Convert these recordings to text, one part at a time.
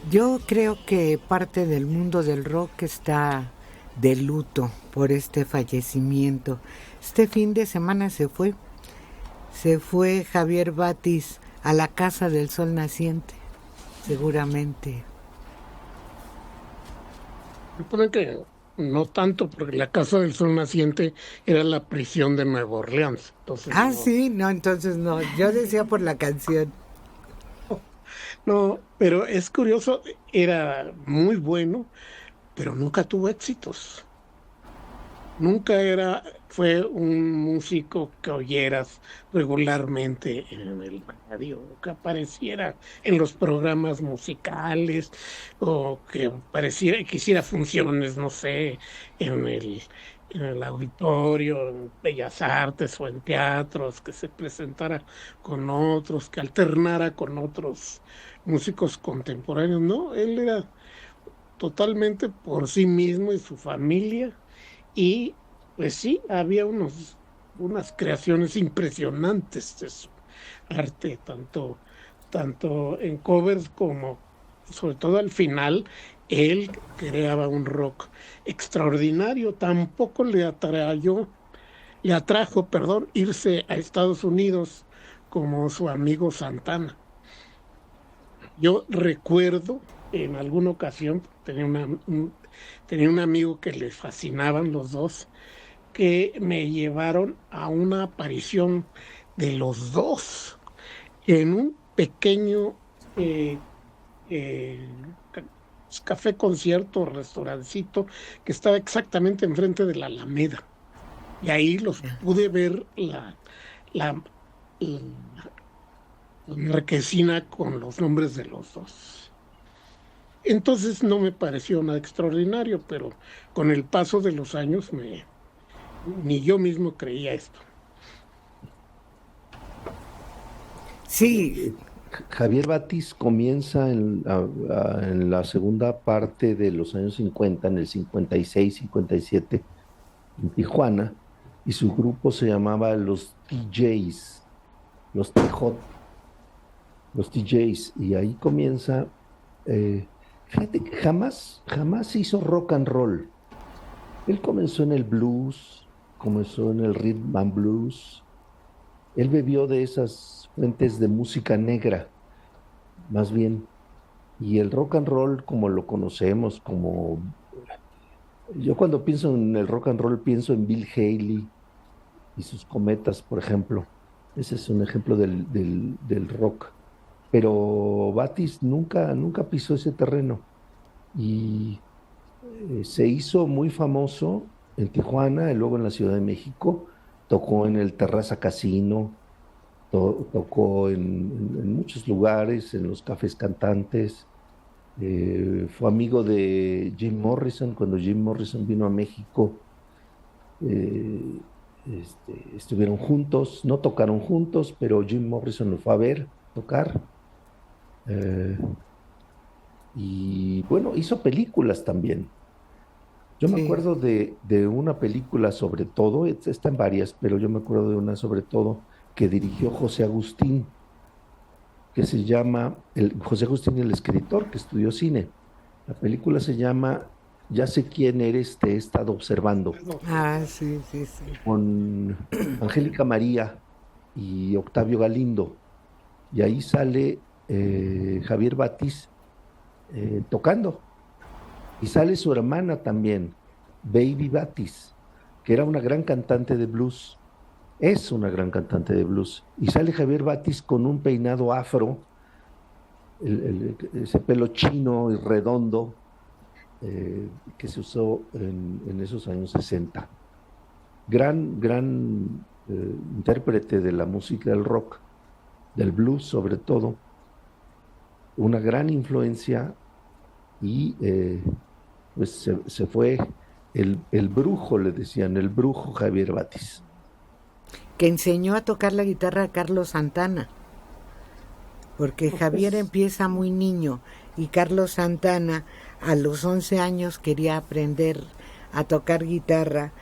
Yo creo que parte del mundo del rock está de luto por este fallecimiento. Este fin de semana se fue Javier Batis a la Casa del Sol Naciente, seguramente. Supone que no tanto, porque la Casa del Sol Naciente era la prisión de Nueva Orleans, entonces Ah, no. sí, no, entonces no. Yo decía por la canción. No, pero es curioso, era muy bueno, pero nunca tuvo éxitos. Nunca fue un músico que oyeras regularmente en el radio, o que apareciera en los programas musicales, o que pareciera que hiciera funciones, no sé, en el auditorio, en Bellas Artes o en teatros, que se presentara con otros, que alternara con otros músicos contemporáneos. No, él era totalmente por sí mismo y su familia y pues sí, había unas creaciones impresionantes de su arte, tanto en covers como, sobre todo al final, él creaba un rock extraordinario. Tampoco le atrajo, perdón, irse a Estados Unidos como su amigo Santana. Yo recuerdo en alguna ocasión, tenía un amigo que le fascinaban los dos, que me llevaron a una aparición de los dos en un pequeño eh, ca- café concierto, restaurancito que estaba exactamente enfrente de la Alameda. Y ahí los pude ver la, la marquesina con los nombres de los dos. Entonces no me pareció nada extraordinario, pero con el paso de los años ni yo mismo creía esto. Sí, Javier Batis comienza en la segunda parte de los años 50, en el 56, 57, en Tijuana, y su grupo se llamaba los TJs, los TJ, los TJs, y ahí comienza, fíjate que jamás hizo rock and roll. Él comenzó en el blues, comenzó en el rhythm and blues. Él bebió de esas fuentes de música negra, más bien. Y el rock and roll, como lo conocemos, yo cuando pienso en el rock and roll pienso en Bill Haley y sus cometas, por ejemplo. Ese es un ejemplo del rock. Pero Batis nunca pisó ese terreno y se hizo muy famoso en Tijuana y luego en la Ciudad de México. Tocó en el Terraza Casino, tocó en muchos lugares, en los cafés cantantes. Fue amigo de Jim Morrison cuando Jim Morrison vino a México. eh, Estuvieron juntos, no tocaron juntos, pero Jim Morrison lo fue a ver tocar. eh, y bueno, hizo películas también. Yo me sí. acuerdo de una película sobre todo, está en varias, pero yo me acuerdo de una sobre todo que dirigió José Agustín, que se llama, José Agustín, el escritor que estudió cine. La película se llama Ya sé quién eres, te he estado observando, Ah, sí, sí, sí. con Angélica María y Octavio Galindo. Y ahí sale Javier Batiz tocando. Y sale su hermana también, Baby Batiz, que era una gran cantante de blues. Es una gran cantante de blues. Y sale Javier Batiz con un peinado afro, ese pelo chino y redondo que se usó en esos años 60. Gran intérprete de la música del rock, del blues sobre todo, una gran influencia y pues se fue el brujo, le decían, el brujo Javier Batis. Que enseñó a tocar la guitarra a Carlos Santana, porque Javier Pues empieza muy niño y Carlos Santana a los 11 años quería aprender a tocar guitarra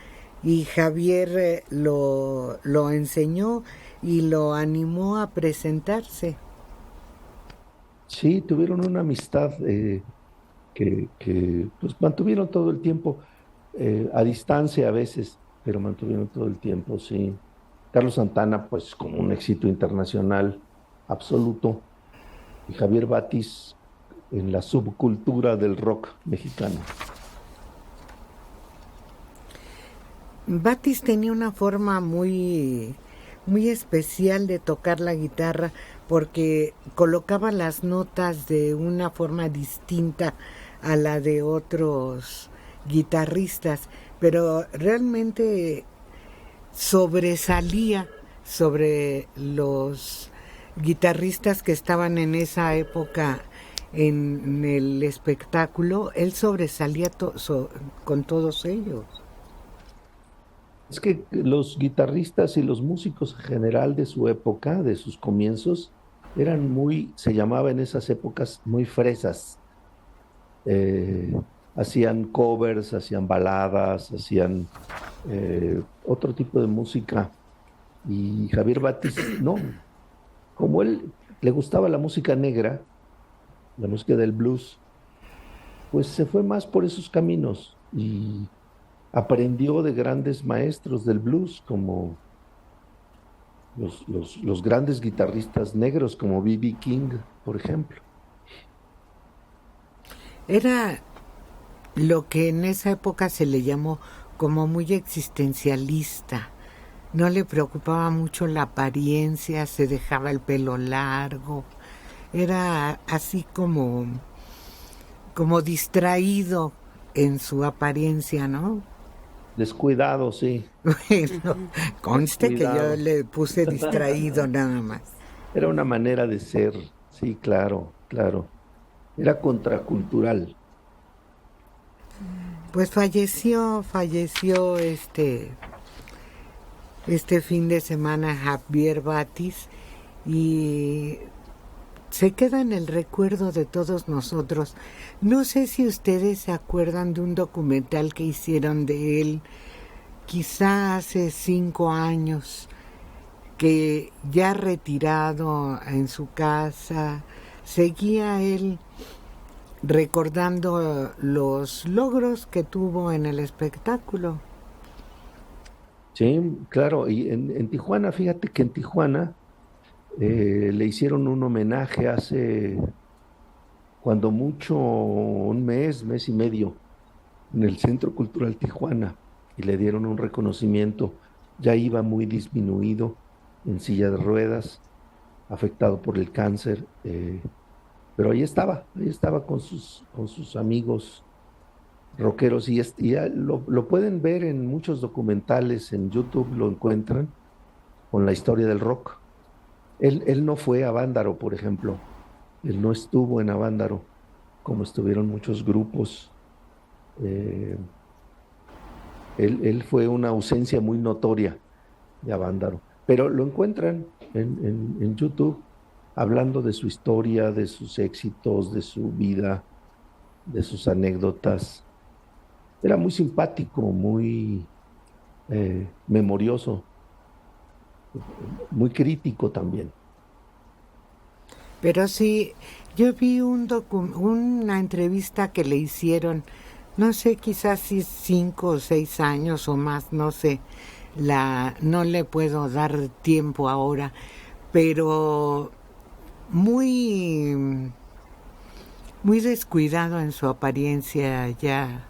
y Javier lo enseñó y lo animó a presentarse. Sí, tuvieron una amistad que pues mantuvieron todo el tiempo, a distancia a veces, pero mantuvieron todo el tiempo, sí. Carlos Santana, pues como un éxito internacional absoluto, y Javier Batis en la subcultura del rock mexicano. Batis tenía una forma muy especial de tocar la guitarra porque colocaba las notas de una forma distinta a la de otros guitarristas, pero realmente sobresalía sobre los guitarristas que estaban en esa época en el espectáculo. Él sobresalía con todos ellos. Es que los guitarristas y los músicos en general de su época, de sus comienzos, eran muy, se llamaba en esas épocas, muy fresas. Eh, Hacían covers, hacían baladas, hacían otro tipo de música. Y Javier Batis, no, como él le gustaba la música negra, la música del blues, pues se fue más por esos caminos y aprendió de grandes maestros del blues, como los grandes guitarristas negros, como B.B. King, por ejemplo. Era lo que en esa época se le llamó como muy existencialista. No le preocupaba mucho la apariencia, se dejaba el pelo largo. Era así como distraído en su apariencia, ¿no? Descuidado, sí, Bueno, conste que yo descuidado. le puse distraído nada más. Era una manera de ser, sí, claro, claro. Era contracultural. Pues falleció este fin de semana Javier Batis y se queda en el recuerdo de todos nosotros. No sé si ustedes se acuerdan de un documental que hicieron de él, quizá hace 5 años, que ya retirado en su casa, seguía él recordando los logros que tuvo en el espectáculo. Sí, claro. Y en Tijuana, fíjate que en Tijuana le hicieron un homenaje hace, cuando mucho, un mes, mes y medio, en el Centro Cultural Tijuana, y le dieron un reconocimiento. Ya iba muy disminuido, en silla de ruedas, afectado por el cáncer, pero ahí estaba con sus amigos rockeros, y ya lo pueden ver en muchos documentales, en YouTube lo encuentran, con la historia del rock. Él no fue a Vándaro, por ejemplo, él no estuvo en Avándaro, como estuvieron muchos grupos. eh, Él fue una ausencia muy notoria de Avándaro, pero lo encuentran en YouTube hablando de su historia, de sus éxitos, de su vida, de sus anécdotas. Era muy simpático, muy memorioso, muy crítico también. Pero sí, yo vi una entrevista que le hicieron, no sé, quizás si 5 o 6 años o más, no sé, no le puedo dar tiempo ahora, pero muy, muy descuidado en su apariencia ya,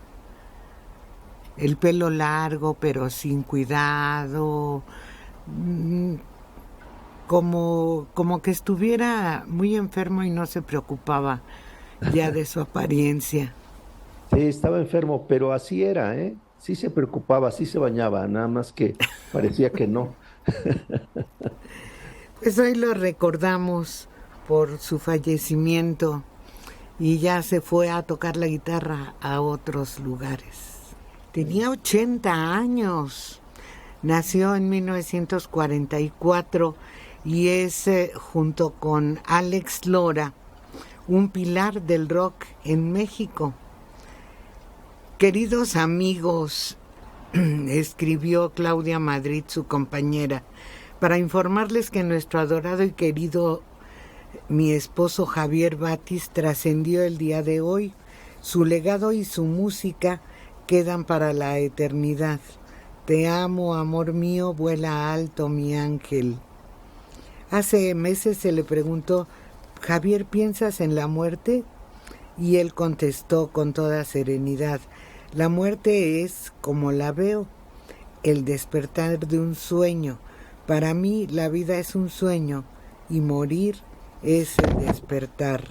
el pelo largo pero sin cuidado, mm, como que estuviera muy enfermo y no se preocupaba ya de su apariencia. Sí, estaba enfermo, pero así era, ¿eh? Sí se preocupaba, sí se bañaba, nada más que parecía que no. Pues hoy lo recordamos por su fallecimiento y ya se fue a tocar la guitarra a otros lugares. Tenía 80 años, nació en 1944 y es, junto con Alex Lora, un pilar del rock en México. Queridos amigos, escribió Claudia Madrid, su compañera, para informarles que nuestro adorado y querido mi esposo Javier Batis trascendió el día de hoy. Su legado y su música quedan para la eternidad. Te amo, amor mío, vuela alto, mi ángel. Hace meses se le preguntó: Javier, ¿piensas en la muerte? Y él contestó con toda serenidad: la muerte es, como la veo, el despertar de un sueño. Para mí la vida es un sueño y morir es el despertar.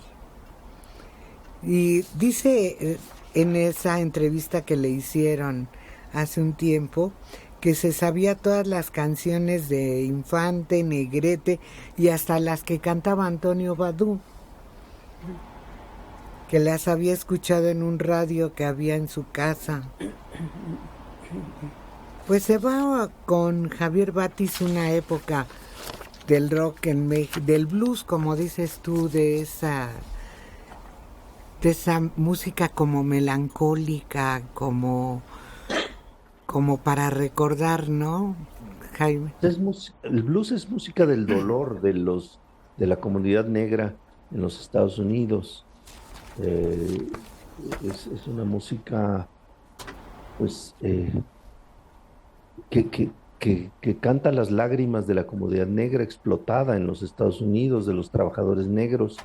Y dice en esa entrevista que le hicieron hace un tiempo que se sabía todas las canciones de Infante, Negrete y hasta las que cantaba Antonio Badú, que las había escuchado en un radio que había en su casa. Pues se va con Javier Batis una época del rock en México, del blues, como dices tú, de esa música como melancólica, como para recordar, ¿no, Jaime? El blues es música del dolor de la comunidad negra en los Estados Unidos. Es una música, pues, que canta las lágrimas de la comunidad negra explotada en los Estados Unidos, de los trabajadores negros.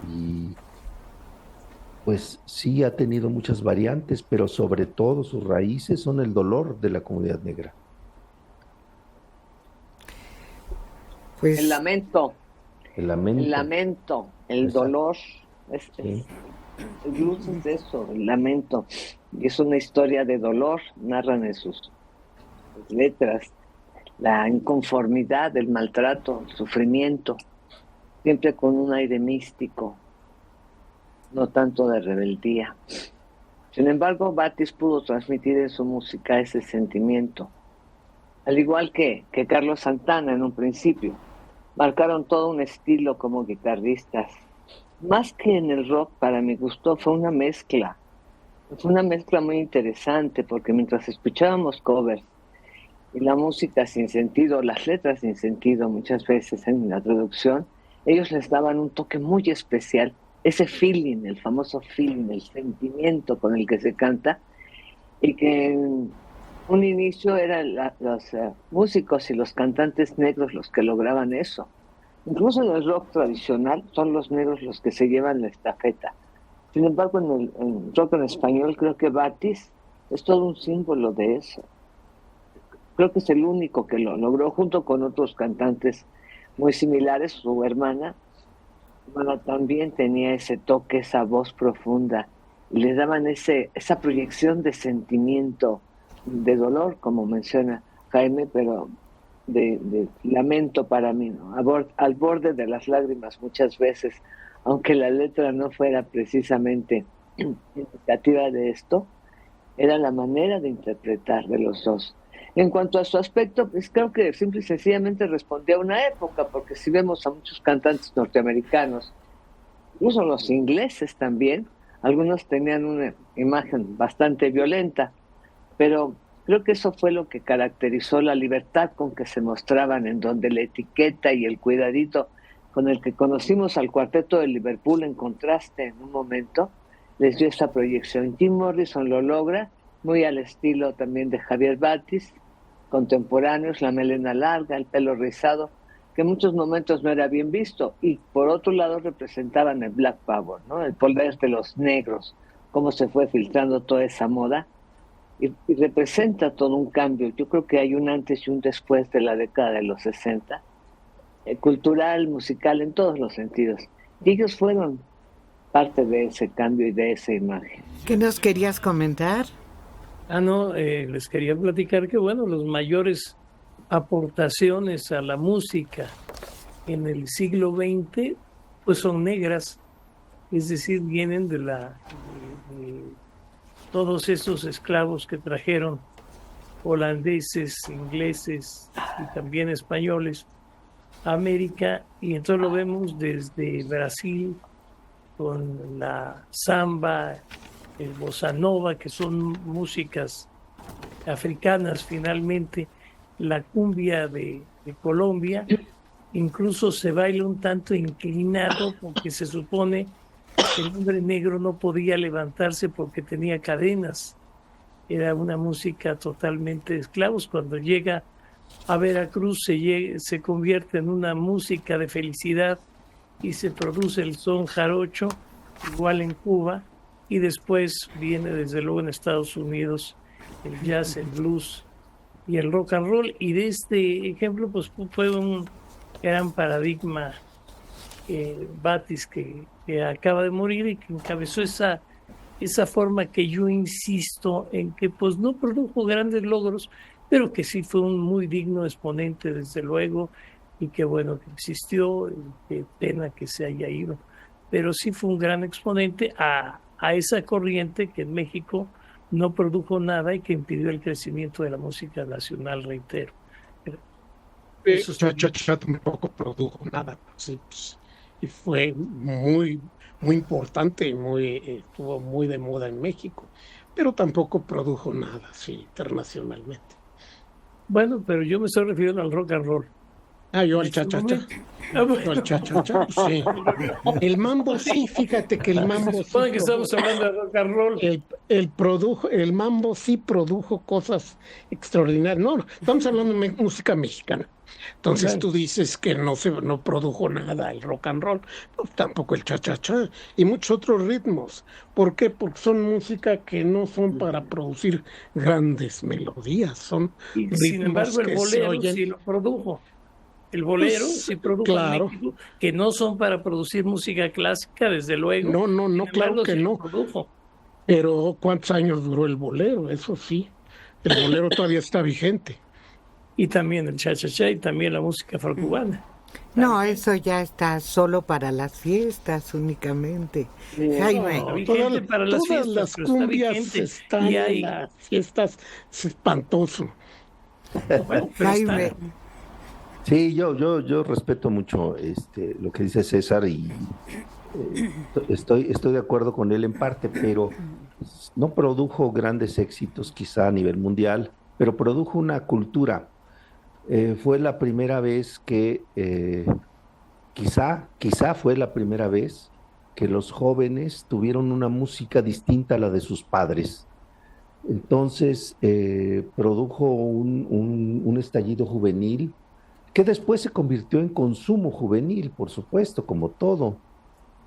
Y pues sí ha tenido muchas variantes, pero sobre todo sus raíces son el dolor de la comunidad negra. Pues, el lamento, el dolor. Sí. El blues es eso, el lamento. Y es una historia de dolor, narran en sus letras la inconformidad, el maltrato, el sufrimiento, siempre con un aire místico, no tanto de rebeldía. Sin embargo, Batis pudo transmitir en su música ese sentimiento, al igual que Carlos Santana en un principio. Marcaron todo un estilo como guitarristas. Más que en el rock, para mi gusto, fue una mezcla muy interesante, porque mientras escuchábamos covers y la música sin sentido, las letras sin sentido muchas veces en la traducción, ellos les daban un toque muy especial, ese feeling, el famoso feeling, el sentimiento con el que se canta, y que en un inicio eran los músicos y los cantantes negros los que lograban eso. Incluso en el rock tradicional son los negros los que se llevan la estafeta. Sin embargo, en el rock en español creo que Batis es todo un símbolo de eso. Creo que es el único que lo logró, junto con otros cantantes muy similares. Su hermana también tenía ese toque, esa voz profunda, y les daban esa proyección de sentimiento, de dolor, como menciona Jaime, pero de lamento para mí, ¿no? Al borde de las lágrimas muchas veces, aunque la letra no fuera precisamente indicativa de esto, era la manera de interpretar de los dos. En cuanto a su aspecto, pues creo que simple y sencillamente respondía a una época, porque si vemos a muchos cantantes norteamericanos, incluso los ingleses también, algunos tenían una imagen bastante violenta, pero creo que eso fue lo que caracterizó la libertad con que se mostraban, en donde la etiqueta y el cuidadito con el que conocimos al cuarteto de Liverpool en contraste en un momento, les dio esa proyección. Jim Morrison lo logra, muy al estilo también de Javier Batis, contemporáneos, la melena larga, el pelo rizado, que en muchos momentos no era bien visto, y por otro lado representaban el Black Power, ¿no? El poder de los negros, cómo se fue filtrando toda esa moda, y representa todo un cambio. Yo creo que hay un antes y un después de la década de los 60, cultural, musical, en todos los sentidos. Y ellos fueron parte de ese cambio y de esa imagen. ¿Qué nos querías comentar? Les quería platicar que, bueno, los mayores aportaciones a la música en el siglo XX, pues son negras, es decir, vienen de todos esos esclavos que trajeron holandeses, ingleses y también españoles a América, y entonces lo vemos desde Brasil con la samba, el bossa nova, que son músicas africanas finalmente, la cumbia de Colombia, incluso se baila un tanto inclinado porque se supone que el hombre negro no podía levantarse porque tenía cadenas. Era una música totalmente de esclavos. Cuando llega a Veracruz se convierte en una música de felicidad y se produce el son jarocho, igual en Cuba, y después viene desde luego en Estados Unidos el jazz, el blues y el rock and roll. Y de este ejemplo pues fue un gran paradigma Batis que acaba de morir y que encabezó esa forma que yo insisto en que pues no produjo grandes logros, pero que sí fue un muy digno exponente desde luego, y que bueno que existió, y qué pena que se haya ido, pero sí fue un gran exponente a esa corriente que en México no produjo nada y que impidió el crecimiento de la música nacional, reitero. Eso Cha tampoco produjo nada, sí, pues, y fue muy importante y estuvo muy de moda en México, pero tampoco produjo nada, sí, internacionalmente. Bueno, pero yo me estoy refiriendo al rock and roll. Yo al cha-cha-cha. Yo al cha-cha-cha, sí. El mambo, sí, fíjate que el mambo... Se supone que estamos hablando de rock and roll. El mambo sí produjo cosas extraordinarias. No, estamos hablando de música mexicana. Entonces tú dices que no produjo nada el rock and roll, pues tampoco el cha-cha-cha y muchos otros ritmos. ¿Por qué? Porque son música que no son para producir grandes melodías, son ritmos sin embargo, el bolero sí lo produjo. El bolero pues, sí produjo claro. en México, que no son para producir música clásica, desde luego. No, claro que no. Produjo. Pero ¿cuántos años duró el bolero? Eso sí, el bolero todavía está vigente. Y también el cha-cha-cha y también la música afrocubana. No, eso ya está solo para las fiestas únicamente. Jaime. Todas las cumbias están en las fiestas, es espantoso. Bueno, Jaime. Sí, yo respeto mucho lo que dice César y estoy de acuerdo con él en parte, pero no produjo grandes éxitos quizá a nivel mundial, pero produjo una cultura. Fue la primera vez que, quizá fue la primera vez que los jóvenes tuvieron una música distinta a la de sus padres. Entonces produjo un estallido juvenil que después se convirtió en consumo juvenil, por supuesto, como todo.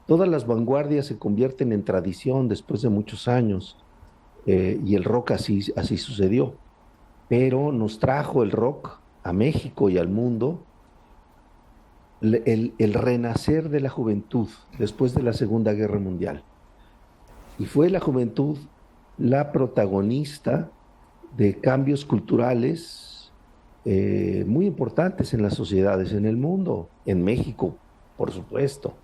Todas las vanguardias se convierten en tradición después de muchos años, y el rock así sucedió. Pero nos trajo el rock a México y al mundo el renacer de la juventud después de la Segunda Guerra Mundial. Y fue la juventud la protagonista de cambios culturales muy importantes en las sociedades, en el mundo, en México, por supuesto.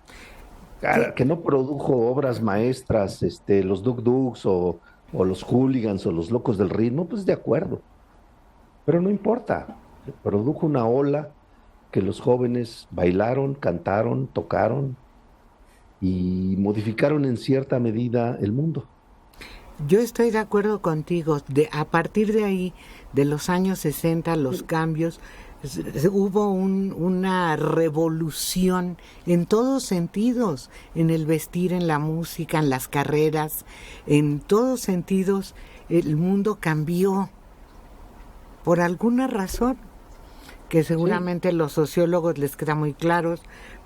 Claro, que no produjo obras maestras, los Duk Duks o los Hooligans o los Locos del Ritmo, pues de acuerdo. Pero no importa, produjo una ola que los jóvenes bailaron, cantaron, tocaron y modificaron en cierta medida el mundo. Yo estoy de acuerdo contigo. A partir de ahí, de los años 60, los cambios, hubo una revolución en todos sentidos, en el vestir, en la música, en las carreras, en todos sentidos el mundo cambió por alguna razón que seguramente los sociólogos les queda muy claros,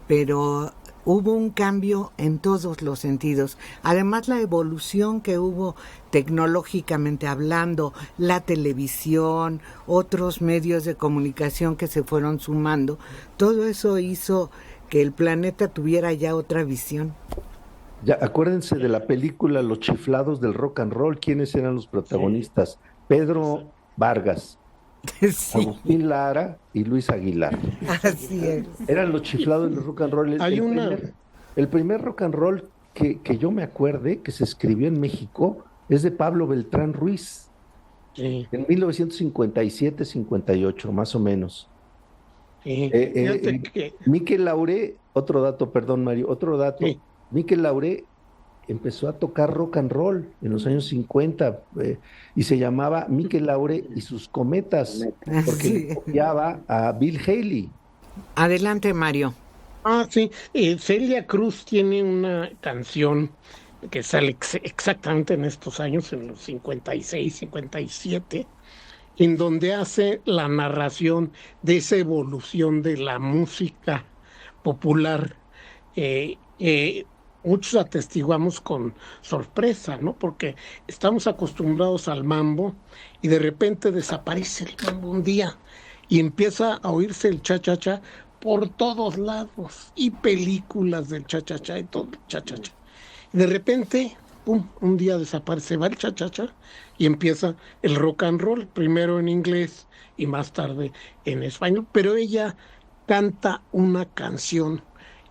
pero hubo un cambio en todos los sentidos. Además, la evolución que hubo tecnológicamente hablando, la televisión, otros medios de comunicación que se fueron sumando, todo eso hizo que el planeta tuviera ya otra visión. Ya, acuérdense de la película Los Chiflados del Rock and Roll. ¿Quiénes eran los protagonistas? Sí. Pedro Vargas, sí. Agustín Lara y Luis Aguilar. Así es. Eran los chiflados del rock and roll. El primer rock and roll que yo me acuerde que se escribió en México es de Pablo Beltrán Ruiz, sí. En 1957-58, más o menos. Sí. Miquel Lauré, otro dato, sí. Miquel Lauré empezó a tocar rock and roll en los años 50 y se llamaba Miquel Lauré y sus cometas, porque le copiaba a Bill Haley. Adelante, Mario. Sí, Celia Cruz tiene una canción que sale exactamente en estos años, en los 56, 57, en donde hace la narración de esa evolución de la música popular. Eh, eh, Muchos atestiguamos con sorpresa, ¿no? Porque estamos acostumbrados al mambo y de repente desaparece el mambo un día y empieza a oírse el cha-cha-cha por todos lados y películas del cha-cha-cha y todo el cha-cha-cha. De repente, pum, un día desaparece, va el cha-cha-cha y empieza el rock and roll, primero en inglés y más tarde en español, pero ella canta una canción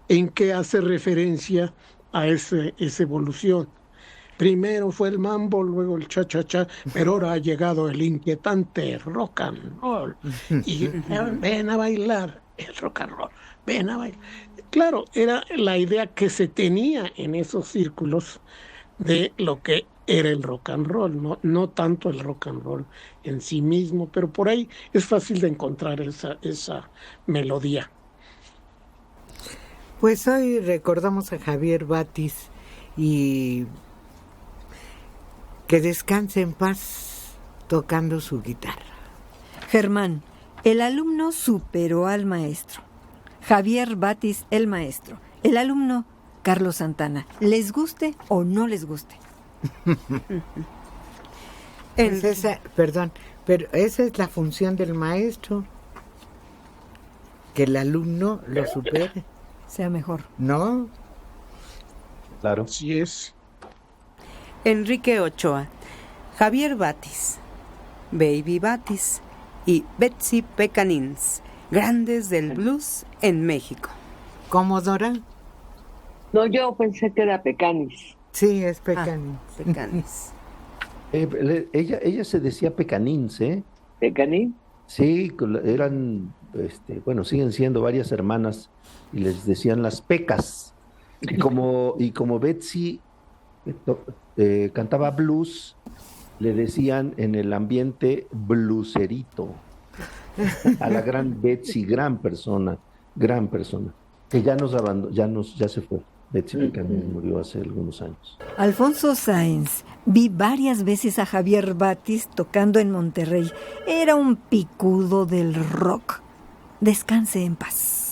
en que hace referencia a esa evolución. Primero fue el mambo, luego el cha-cha-cha, pero ahora ha llegado el inquietante rock and roll. Y ven a bailar el rock and roll, ven a bailar. Claro, era la idea que se tenía en esos círculos de lo que era el rock and roll, no tanto el rock and roll en sí mismo, pero por ahí es fácil de encontrar esa melodía. Pues hoy recordamos a Javier Batis y que descanse en paz tocando su guitarra. Germán, el alumno superó al maestro. Javier Batis, el maestro. El alumno, Carlos Santana. ¿Les guste o no les guste? Pero esa es la función del maestro, que el alumno lo supere. Sea mejor. ¿No? Claro. Así es. Enrique Ochoa, Javier Batis, Baby Batis y Betsy Pecanins, grandes del blues en México. ¿Cómo, Dora? No, yo pensé que era Pecanis. Sí, es Pecanins. Pecanins. Ella se decía Pecanins, ¿eh? ¿Pecanín? Sí, eran, siguen siendo varias hermanas y les decían las Pecas. Y como Betsy cantaba blues, le decían en el ambiente blueserito a la gran Betsy, gran persona, que ya se fue. Betsy Pecanins murió hace algunos años. Alfonso Sáenz, vi varias veces a Javier Batis tocando en Monterrey. Era un picudo del rock. Descanse en paz.